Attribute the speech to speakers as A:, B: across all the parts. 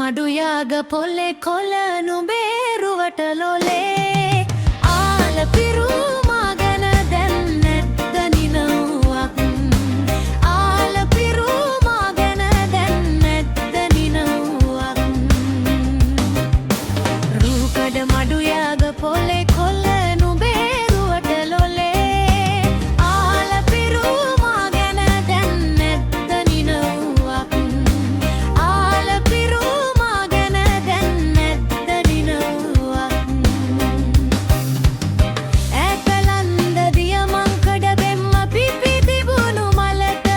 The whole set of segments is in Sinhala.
A: මඩුයාග පොල්ලේ කොළ නුඹේරුවට ලොලේ ආල පිරුමා ගැන දැන් නැත්ද නිනව්වක් ආල පිරුමා ගැන දැන් නැත්ද නිනව්වක් රූකඩ මඩුයාග පොල්ලේ කොළ නුඹේරුවට ලොලේ ආල පිරුමා ගැන දැන් නැත්ද නිනව්වක් ආල පිරුමා ගැන දැන් නැත්ද නිනව්වක් ඇකලන්ද දියමංකඩ බෙම්ම පිපි තිබුණු මලට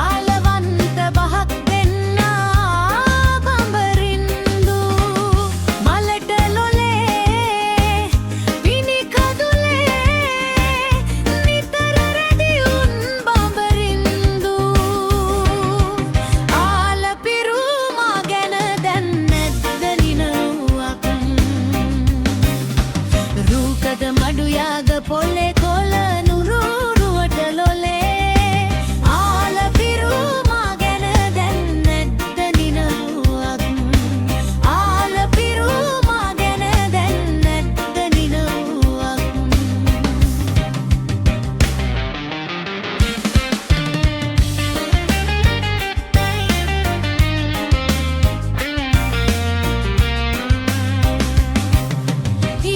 A: ආලවන්ත බහක් දෙන්නා බඹරින්දු මලට ලොලේ විනි කඳුලේ නිතර රැදිඋන් බඹරින්දු ආල පිරුමා ගැන දැන් නැත්ද නිනව්වක් රූකඩ මඩුයාග පොල්ලේ කොළ නුරුරුවට ලොලේ ආල පිරුමා ගැන දැන් නැත්ද නිනව්වක් ආල පිරුමා ගැන දැන් නැත්ද නිනව්වක්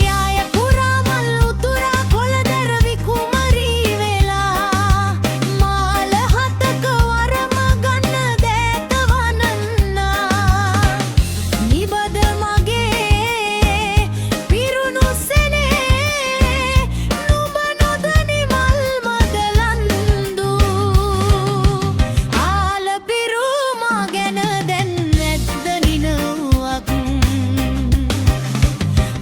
A: යාය පුරා මල් උතුරා කොළදර විකුමරී වෙලා මාල හතක වරම ගන්න දෑත වනන්නා නිබද මගේ පිරුණු සෙනේ නුඹ නොදනි මල් මදලන්දු ආල පිරුමා ගැන දැන් නැත්ද නිනව්වක්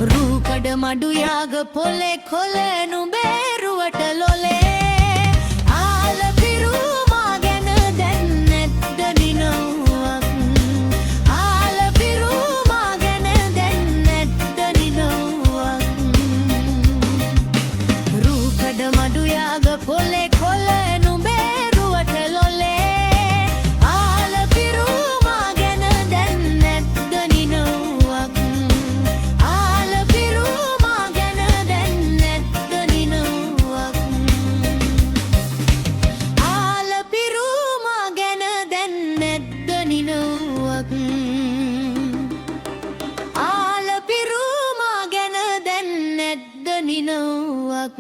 A: රූකඩ මඩුයාග පොල්ලේ කොළ නුඹේරුවට ලොලේ ආල පිරුමා ගැන දැන් නැත්ද නිනව්වක් ආල පිරුමා ගැන දැන් නැත්ද නිනව්වක් රූකඩ මඩුයාග පොල්ලේ කොළ නුඹේරුවට ලොලේ ආල පිරුමා ගැන දැන් නැත්ද නිනව්වක් ආල පිරුමා ගැන දැන් නැත්ද නිනව්වක් ආල පිරුමා ගැන දැන් නැත්ද නිනව්වක් ආල පිරුමා ගැන දැන් නැත්ද නිනව්වක්